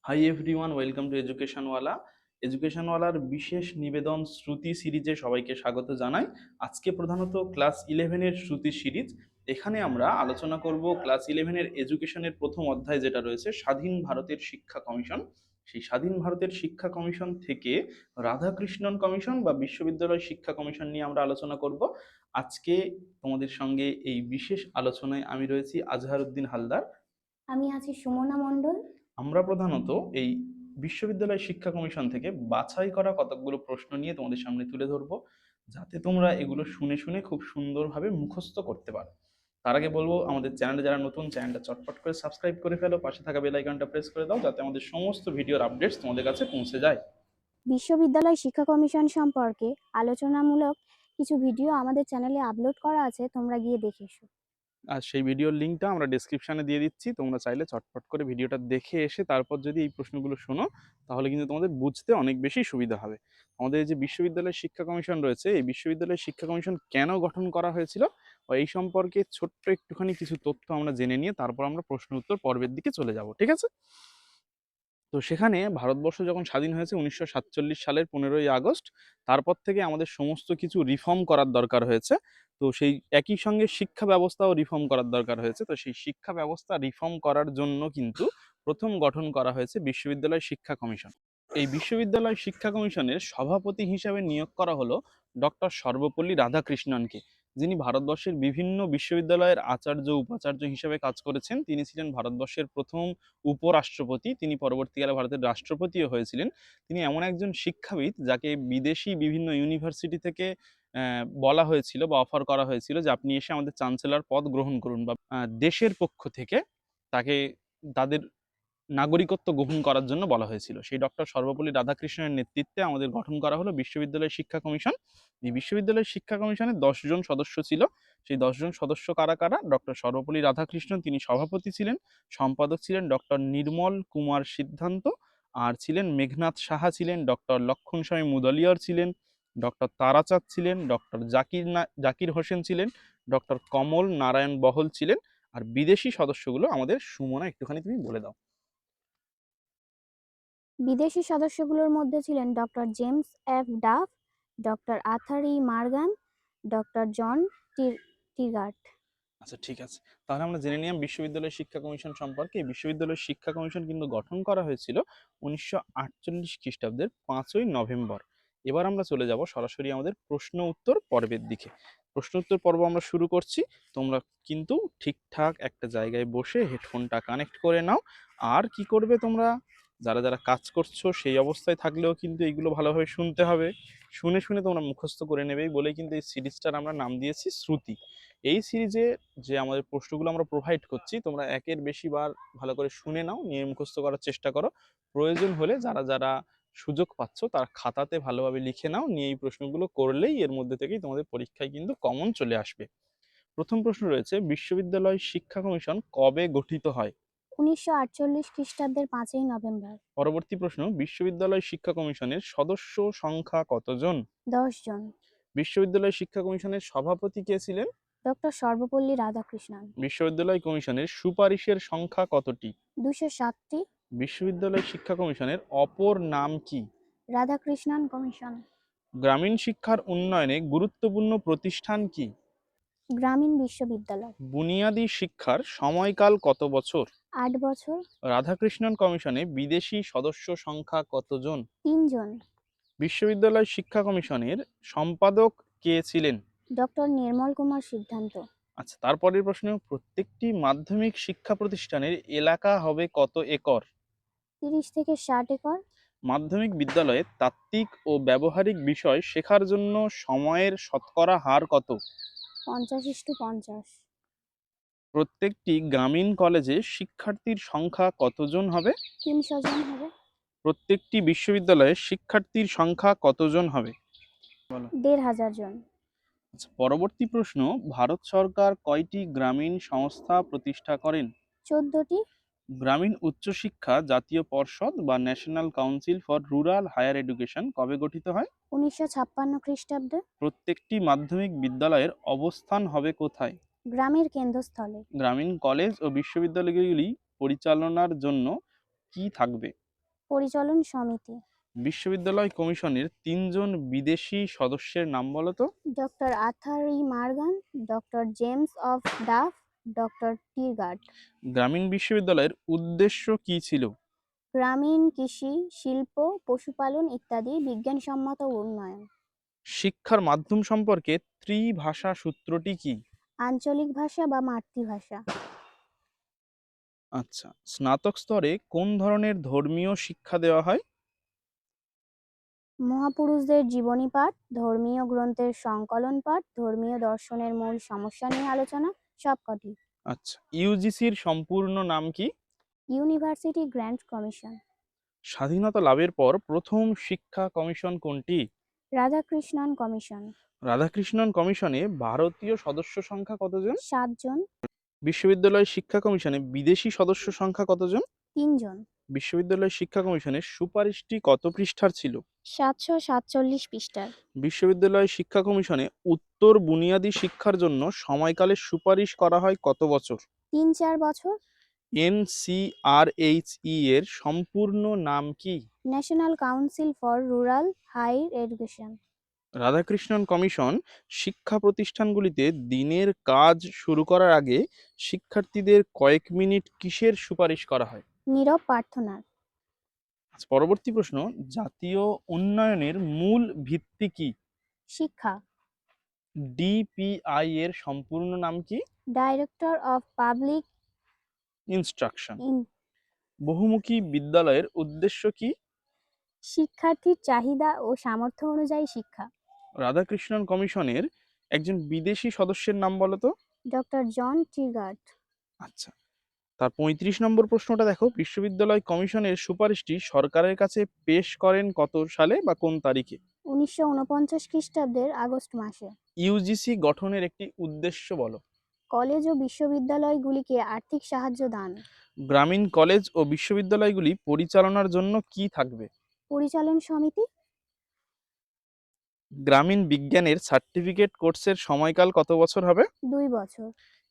High everyone, welcome to Educationwala. এডুকেশনওয়ালার বিশেষ নিবেদন শ্রুতি সিরিজে সবাইকে স্বাগত জানাই। আজকে প্রধানত ক্লাস 11-এর শ্রুতি সিরিজ। এখানে আমরা আলোচনা করব ক্লাস 11-এর এডুকেশনের প্রথম অধ্যায় যেটা রয়েছে স্বাধীন ভারতের শিক্ষা কমিশন। সেই স্বাধীন ভারতের শিক্ষা কমিশন থেকে রাধাকৃষ্ণন কমিশন বা বিশ্ববিদ্যালয় শিক্ষা কমিশন নিয়ে আমরা আলোচনা করব। আজকে তোমাদের সঙ্গে এই বিশেষ আলোচনায় আমি রয়েছি আজহারউদ্দিন হালদার। আমি আছি সুমনা মণ্ডল। আমরা প্রধানত এই বিশ্ববিদ্যালয় শিক্ষা কমিশন থেকে বাছাই করা কতকগুলো প্রশ্ন নিয়ে তোমাদের সামনে তুলে ধরবো, যাতে তোমরা এগুলো শুনে শুনে খুব সুন্দরভাবে মুখস্থ করতে পারো। তার আগে বলবো, আমাদের চ্যানেলে যারা নতুন, চ্যানেলটা চটপট করে সাবস্ক্রাইব করে ফেলো, পাশে থাকা বেল আইকনটা প্রেস করে দাও, যাতে আমাদের সমস্ত ভিডিওর আপডেটস তোমাদের কাছে পৌঁছে যায়। বিশ্ববিদ্যালয় শিক্ষা কমিশন সম্পর্কে আলোচনামূলক কিছু ভিডিও আমাদের চ্যানেলে আপলোড করা আছে, তোমরা গিয়ে দেখে এসো। আর সেই ভিডিওর লিঙ্কটা আমরা ডেসক্রিপশনে দিয়ে দিচ্ছি, তোমরা চাইলে চটপট করে ভিডিওটা দেখে এসে তারপর যদি এই প্রশ্নগুলো শোনো, তাহলে কিন্তু তোমাদের বুঝতে অনেক বেশি সুবিধা হবে। আমাদের এই যে বিশ্ববিদ্যালয় শিক্ষা কমিশন রয়েছে, এই বিশ্ববিদ্যালয় শিক্ষা কমিশন কেন গঠন করা হয়েছিল ও এই সম্পর্কে ছোট্ট একটুখানি কিছু তথ্য আমরা জেনে নিয়ে তারপর আমরা প্রশ্ন উত্তর পর্বের দিকে চলে যাব, ঠিক আছে? তো সেখানে ভারতবর্ষ যখন স্বাধীন হয়েছে 1947 সালের 15ই আগস্ট, তারপর থেকে আমাদের সমস্ত কিছু রিফর্ম করার দরকার হয়েছে। তো সেই একই সঙ্গে শিক্ষা ব্যবস্থাও রিফর্ম করার দরকার হয়েছে। তো সেই শিক্ষা ব্যবস্থা রিফর্ম করার জন্য কিন্তু প্রথম গঠন করা হয়েছে বিশ্ববিদ্যালয় শিক্ষা কমিশন। এই বিশ্ববিদ্যালয় শিক্ষা কমিশনের সভাপতি হিসেবে নিয়োগ করা হলো ডক্টর সর্বপল্লী রাধাকৃষ্ণনকে, যিনি ভারতবর্ষের বিভিন্ন বিশ্ববিদ্যালয়ের আচার্য উপাচার্য হিসেবে কাজ করেছেন। তিনি ছিলেন ভারতবর্ষের প্রথম উপরাষ্ট্রপতি, তিনি পরবর্তীকালে ভারতের রাষ্ট্রপতিও হয়েছিলেন। তিনি এমন একজন শিক্ষাবিদ যাকে বিদেশি বিভিন্ন ইউনিভার্সিটি থেকে বলা হয়েছিল বা অফার করা হয়েছিল যে আপনি এসে আমাদের চ্যান্সেলর পদ গ্রহণ করুন, বা দেশের পক্ষ থেকে তাকে তাদের নাগরিকত্ব গ্রহণ করার জন্য বলা হয়েছিল। সেই ডক্টর সর্বপল্লী রাধাকৃষ্ণনের নেতৃত্বে আমাদের গঠন করা হলো বিশ্ববিদ্যালয় শিক্ষা কমিশন। এই বিশ্ববিদ্যালয় শিক্ষা কমিশনে 10 জন সদস্য ছিল। সেই 10 জন সদস্য কারা কারা? ডক্টর সর্বপল্লী রাধাকৃষ্ণন, তিনি সভাপতি ছিলেন। সম্পাদক ছিলেন ডক্টর নির্মল কুমার সিদ্ধান্ত, আর ছিলেন মেঘনাথ সাহা, ছিলেন ডক্টর লক্ষণ স্বামী মুদলিয়ার, ছিলেন ডক্টর তারাচাঁদ, ছিলেন ডক্টর জাকির হোসেন, ছিলেন ডক্টর কমল নারায়ণ বহল, ছিলেন। আর বিদেশি সদস্যগুলো আমাদের সুমনা একটুখানি তুমি বলে দাও। বিদেশি সদস্যগুলোর মধ্যে ছিলেন doctor James F Duff, doctor Arthur E Morgan, doctor John Tigert. আচ্ছা, ঠিক আছে। তাহলে আমরা জেনে নিলাম বিশ্ববিদ্যালয় শিক্ষা কমিশন সম্পর্কে। এই বিশ্ববিদ্যালয় শিক্ষা কমিশন কিন্তু গঠন করা হয়েছিল 1948 খ্রিস্টাব্দের 5ই নভেম্বর। এবার আমরা চলে যাব সরাসরি আমাদের প্রশ্ন উত্তর পর্বের দিকে। প্রশ্ন উত্তর পর্ব আমরা শুরু করছি। তোমরা কিন্তু ঠিকঠাক একটা জায়গায় বসে হেডফোনটা কানেক্ট করে নাও। আর কি করবে তোমরা, যারা যারা কাজ করছো সেই অবস্থায় থাকলেও কিন্তু এইগুলো ভালোভাবে শুনতে হবে। শুনে শুনে তোমরা মুখস্থ করে নেবেই বলেই কিন্তু এই সিরিজটার আমরা নাম দিয়েছি শ্রুতি। এই সিরিজে যে আমাদের প্রশ্নগুলো আমরা প্রোভাইড করছি, তোমরা একের বেশি বার ভালো করে শুনে নাও, নিয়ে মুখস্থ করার চেষ্টা করো। প্রয়োজন হলে যারা যারা সুযোগ পাচ্ছ তারা খাতাতে ভালোভাবে লিখে নাও, নিয়ে এই প্রশ্নগুলো করলেই এর মধ্যে থেকেই তোমাদের পরীক্ষায় কিন্তু কমন চলে আসবে। প্রথম প্রশ্ন রয়েছে, বিশ্ববিদ্যালয় শিক্ষা কমিশন কবে গঠিত হয়? 1948 খ্রিস্টাব্দের 5ই নভেম্বর। পরবর্তী প্রশ্ন, বিশ্ববিদ্যালয় শিক্ষা কমিশনের সদস্য সংখ্যা কতজন? 10 জন। বিশ্ববিদ্যালয় শিক্ষা কমিশনের সভাপতি কে ছিলেন? ডক্টর সর্বপল্লী রাধাকৃষ্ণন। বিশ্ববিদ্যালয় কমিশনের সুপারিশের সংখ্যা কতটি? 207টি। বিশ্ববিদ্যালয় শিক্ষা কমিশনের অপর নাম কি? রাধাকৃষ্ণন কমিশন। গ্রামীণ শিক্ষার উন্নয়নে গুরুত্বপূর্ণ প্রতিষ্ঠান কি? গ্রামীণ বিশ্ববিদ্যালয়। বুনিয়াদী শিক্ষার সময়কাল কত বছর? 8 বছর। রাধাকৃষ্ণন কমিশনে বিদেশি সদস্য সংখ্যা কতজন? 3 জন। বিশ্ববিদ্যালয় শিক্ষা কমিশনের সম্পাদক কে ছিলেন? ডক্টর নির্মল কুমার সিদ্ধান্ত। আচ্ছা, তারপরের প্রশ্ন, প্রত্যেকটি মাধ্যমিক শিক্ষা প্রতিষ্ঠানের এলাকা হবে কত একর? 30 থেকে 60 একর। মাধ্যমিক বিদ্যালয়ে তাত্ত্বিক ও ব্যবহারিক বিষয় শেখার জন্য সময়ের শতকরা হার কত? 50:50। প্রত্যেকটি গ্রামীণ কলেজে শিক্ষার্থীর সংখ্যা কতজন হবে? 300 জন হবে। প্রত্যেকটি বিশ্ববিদ্যালয়ে শিক্ষার্থীর সংখ্যা কতজন হবে? বলো। 1,500 জন। আচ্ছা, পরবর্তী প্রশ্ন, ভারত সরকার কয়টি গ্রামীণ সংস্থা প্রতিষ্ঠা করেন? 14টি। গ্রামীণ উচ্চশিক্ষা জাতীয় পর্ষদ বা national council for rural higher education কবে গঠিত হয়? 1956 খ্রিস্টাব্দে। প্রত্যেকটি মাধ্যমিক বিদ্যালয়ের অবস্থান হবে কোথায়? গ্রামের কেন্দ্রস্থলে। গ্রামীণ কলেজ ও বিশ্ববিদ্যালয়গুলি পরিচালনার জন্য কি থাকবে? পরিচালন সমিতি। বিশ্ববিদ্যালয় কমিশনের 3 জন বিদেশি সদস্যের নাম বলো তো। Doctor Arthur E Morgan, doctor James F Duff, doctor Tigert. গ্রামীণ বিশ্ববিদ্যালয়ের উদ্দেশ্য কি ছিল? গ্রামীণ কৃষি, শিল্প, পশুপালন ইত্যাদি বিজ্ঞানসম্মত উন্নয়ন। শিক্ষার মাধ্যম সম্পর্কে ত্রিভাষা সূত্রটি কি? আঞ্চলিক ভাষা বা মাতৃভাষা। আচ্ছা, স্নাতক স্তরে কোন ধরনের ধর্মীয় শিক্ষা দেওয়া হয়? মহাপুরুষদের জীবনী পাঠ, ধর্মীয় গ্রন্থের সংকলন পাঠ, ধর্মীয় দর্শনের মূল সমস্যা নিয়ে আলোচনা, সবকটি। আচ্ছা, ইউজিসির সম্পূর্ণ নাম কি? University grant commission. স্বাধীনতা লাভের পর প্রথম শিক্ষা কমিশন কোনটি? রাধাকৃষ্ণন কমিশন। রাধাকৃষ্ণন কমিশনে ভারতীয় সদস্য সংখ্যা কতজন? 7 জন। বিশ্ববিদ্যালয় শিক্ষা কমিশনে বিদেশি সদস্য সংখ্যা কতজন? 3 জন। বিশ্ববিদ্যালয় শিক্ষা কমিশনের সুপারিশটি কত পৃষ্ঠার ছিল? 747 পৃষ্ঠার। বিশ্ববিদ্যালয় শিক্ষা কমিশনে উত্তর বুনিয়াদী শিক্ষার জন্য সময়কালের সুপারিশ করা হয় কত বছর? 3-4 বছর। এনসিআরএইচই এর সম্পূর্ণ নাম কি? National council for Rural Higher Education. Radhakrishnan commission শিক্ষা প্রতিষ্ঠানগুলিতে দিনের কাজ শুরু করার আগে শিক্ষার্থীদের কয়েক মিনিট কিসের সুপারিশ করা হয়? নীরব প্রার্থনার। আচ্ছা, পরবর্তী প্রশ্ন, জাতীয় উন্নয়নের মূল ভিত্তি কি? শিক্ষা। ডিপিআই এর সম্পূর্ণ নাম কি? Director of public instruction. In. বহুমুখী বিদ্যালয়ের উদ্দেশ্য কি? শিক্ষার্থীর চাহিদা ও সামর্থ্য অনুযায়ী শিক্ষা। রাধাকৃষ্ণন কমিশনের একজন বিদেশি সদস্যের নাম বলো তো। Doctor John Tigert. আচ্ছা, তার 35 নম্বর প্রশ্নটা দেখো, বিশ্ববিদ্যালয় কমিশনের সুপারিশটি সরকারের কাছে পেশ করেন কত সালে বা কোন তারিখে? 1949 খ্রিস্টাব্দের আগস্ট মাসে। ইউজিসি গঠনের একটি উদ্দেশ্য বলো। কলেজ ও বিশ্ববিদ্যালয়গুলিকে আর্থিক সাহায্য দান। গ্রামীণ কলেজ ও বিশ্ববিদ্যালয়গুলি পরিচালনার জন্য কি থাকবে? পরিচালন সমিতি। গ্রামীণ বিজ্ঞানের সার্টিফিকেট কোর্সের সময়কাল কত বছর হবে? 2 বছর।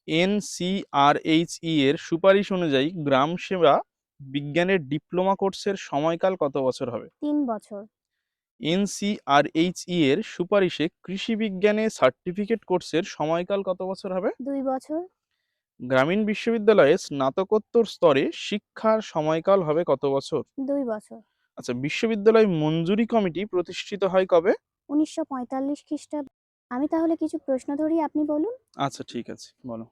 এনসিআরএইচই এর সুপারিশ অনুযায়ী গ্রাম সেবা বিজ্ঞানের ডিপ্লোমা কোর্সের সময়কাল কত বছর হবে? 3 বছর। এনসিআরএইচই এর সুপারিশে কৃষি বিজ্ঞানে সার্টিফিকেট কোর্সের সময়কাল কত বছর হবে? 2 বছর। গ্রামীণ বিশ্ববিদ্যালয়ে স্নাতকোত্তর স্তরে শিক্ষার সময়কাল হবে কত বছর? 2 বছর। আচ্ছা, বিশ্ববিদ্যালয় মঞ্জুরি কমিটি প্রতিষ্ঠিত হয় কবে? 1945 খ্রিস্টাব্দে। আমি তাহলে কিছু প্রশ্ন ধরি, আপনি বলুন। আচ্ছা, ঠিক আছে, বলো।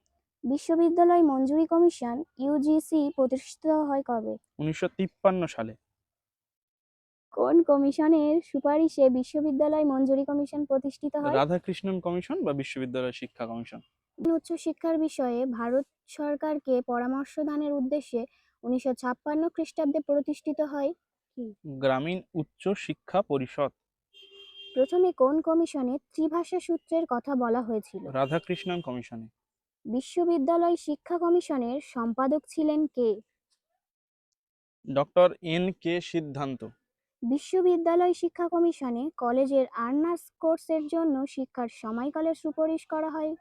বিশ্ববিদ্যালয় মঞ্জুরি কমিশন ইউজিসি প্রতিষ্ঠিত হয় কবে? 1953 সালে। কোন কমিশনের সুপারিশে বিশ্ববিদ্যালয় মঞ্জুরি কমিশন প্রতিষ্ঠিত হয়? রাধাকৃষ্ণন কমিশন বা বিশ্ববিদ্যালয় শিক্ষা কমিশন। উচ্চশিক্ষার বিষয়ে ভারত সরকারকে পরামর্শ দানের উদ্দেশ্যে 1956 খ্রিস্টাব্দে প্রতিষ্ঠিত হয় কি? গ্রামীণ উচ্চ শিক্ষা পরিষদ। প্রথমে কোন কমিশনে ত্রিভাষা সূত্রের কথা বলা হয়েছিল? রাধাকৃষ্ণন কমিশনে। বিশ্ববিদ্যালয় শিক্ষা কমিশনের সম্পাদক ছিলেন কে? ডক্টর এন কে সিদ্ধান্ত। বিশ্ববিদ্যালয় শিক্ষা কমিশনে কলেজের অনার্স কোর্সের জন্য শিক্ষার সময়কালের সুপারিশ করা হয়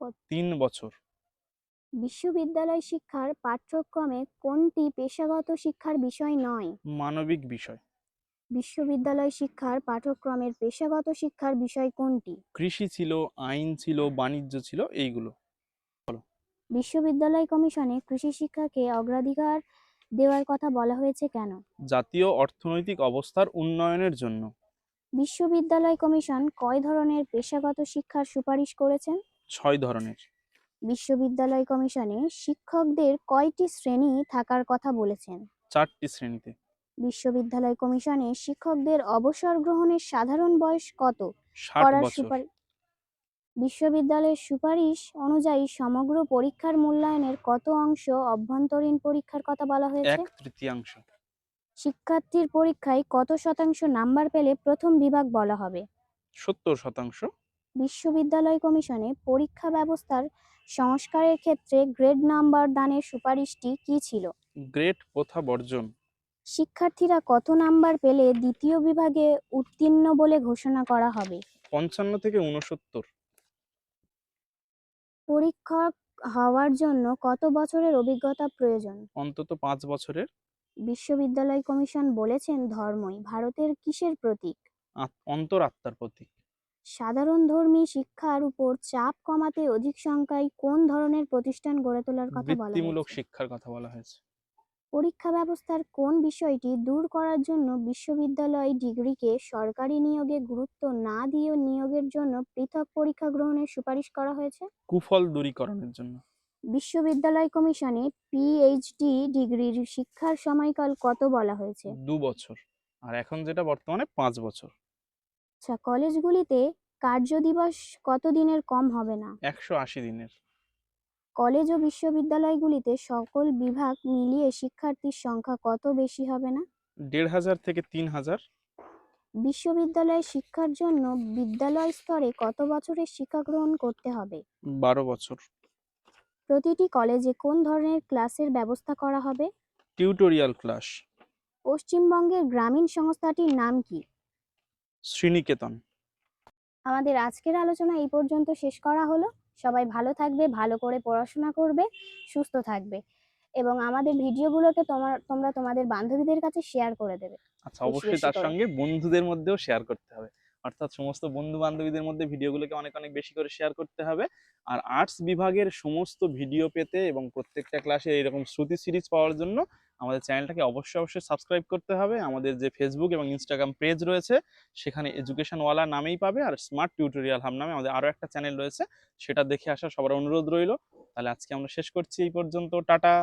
কত? 3 বছর। বিশ্ববিদ্যালয় শিক্ষার পাঠ্যক্রমে কোনটি পেশাগত শিক্ষার বিষয় নয়? মানবিক বিষয়। বিশ্ববিদ্যালয় শিক্ষার পাঠ্যক্রমের পেশাগত শিক্ষার বিষয় কোনটি? কৃষি ছিল, আইন ছিল, বাণিজ্য ছিল, এইগুলো। বিশ্ববিদ্যালয় কমিশনে কৃষি শিক্ষাকে অগ্রাধিকার দেওয়ার কথা বলা হয়েছে কেন? জাতীয় অর্থনৈতিক অবস্থার উন্নয়নের জন্য। বিশ্ববিদ্যালয় কমিশন কয় ধরনের পেশাগত শিক্ষার সুপারিশ করেছেন? 6 ধরনের। বিশ্ববিদ্যালয় কমিশনে শিক্ষকদের কয়টি শ্রেণী থাকার কথা বলেছেন? 4টি শ্রেণীতে। বিশ্ববিদ্যালয় কমিশনে শিক্ষকদের অবসর গ্রহণের সাধারণ বয়স কত 60 করার বছর। সুপারিশ? বিশ্ববিদ্যালয়ের সুপারিশ অনুযায়ী সমগ্র পরীক্ষার মূল্যায়নের কত অংশ অভ্যন্তরীণ পরীক্ষার কথা বলা হয়েছে? 1/3। শিক্ষার্থীর পরীক্ষায় কত শতাংশ নাম্বার পেলে প্রথম বিভাগ বলা হবে? 70%। বিশ্ববিদ্যালয় কমিশনে পরীক্ষা ব্যবস্থার সংস্কারের ক্ষেত্রে গ্রেড নাম্বার দানের সুপারিশটি কী ছিল? গ্রেড প্রথা বর্জন। শিক্ষার্থীরা কত নাম্বার পেলে দ্বিতীয় বিভাগে উত্তীর্ণ বলে ঘোষণা করা হবে? 55 থেকে 69। পরীক্ষক হওয়ার জন্য কত বছরের অভিজ্ঞতা প্রয়োজন? অন্তত 5 বছরের। বিশ্ববিদ্যালয় কমিশন বলেছেন ধর্মই ভারতের কিসের প্রতীক? অন্তরাত্মার প্রতীক। সাধারণধর্মী শিক্ষার উপর চাপ কমাতে অধিক সংখ্যায় কোন ধরনের প্রতিষ্ঠান গড়ে তোলার কথা বলা বৃত্তিমূলক হয়েছে? শিক্ষার কথা বলা হয়েছে। পরীক্ষা ব্যবস্থার কোন বিষয়টি দূর করার জন্য বিশ্ববিদ্যালয় ডিগ্রিকে সরকারি নিয়োগে গুরুত্ব না দিয়ে নিয়োগের জন্য পৃথক পরীক্ষা গ্রহণের সুপারিশ করা হয়েছে? কুফল দূরীকরণের জন্য। বিশ্ববিদ্যালয় কমিশনে পিএইচডি ডিগ্রির শিক্ষার সময়কাল কত বলা হয়েছে? 2 বছর। আর এখন যেটা বর্তমানে 5 বছর। আচ্ছা, কলেজগুলিতে কার্যদিবস কত দিনের কম হবে না? 180 দিনের। কলেজ ও বিশ্ববিদ্যালয়গুলিতে সকল বিভাগ মিলিয়ে শিক্ষার্থীর সংখ্যা কত বেশি হবে না? 1500 থেকে 3000। বিশ্ববিদ্যালয়ে শিক্ষার জন্য বিদ্যালয় স্তরে কত বছরের শিক্ষা গ্রহণ করতে হবে? 12 বছর। প্রতিটি কলেজে কোন ধরনের ক্লাসের ব্যবস্থা করা হবে? Tutorial class. পশ্চিমবঙ্গের গ্রামীণ সংস্থাটির নাম কি? শ্রীনিকেতন। আমাদের আজকের আলোচনা এই পর্যন্ত শেষ করা হলো। সবাই ভালো থাকবে, ভালো করে পড়াশোনা করবে, সুস্থ থাকবে এবং আমাদের ভিডিওগুলোকে তোমরা তোমাদের বান্ধবীদের কাছে শেয়ার করে দেবে আচ্ছা, বেশি অবশ্যই বেশি তার করে। সঙ্গে বন্ধুদের মধ্যেও শেয়ার করতে হবে। অর্থাৎ সমস্ত বন্ধু বান্ধবীদের মধ্যে ভিডিওগুলোকে অনেক অনেক বেশি করে শেয়ার করতে হবে। আর আর্টস বিভাগের সমস্ত ভিডিও পেতে এবং প্রত্যেকটা ক্লাসে এরকম শ্রুতি সিরিজ পাওয়ার জন্য আমাদের চ্যানেলটাকে অবশ্যই অবশ্যই সাবস্ক্রাইব করতে হবে। আমাদের যে ফেসবুক এবং ইনস্টাগ্রাম পেজ রয়েছে সেখানে এডুকেশনওয়ালা নামেই পাবে, আর স্মার্ট টিউটোরিয়াল হাব নামে আমাদের আরও একটা চ্যানেল রয়েছে, সেটা দেখে আসার সবার অনুরোধ রইল। তাহলে আজকে আমরা শেষ করছি এই পর্যন্ত। টাটা।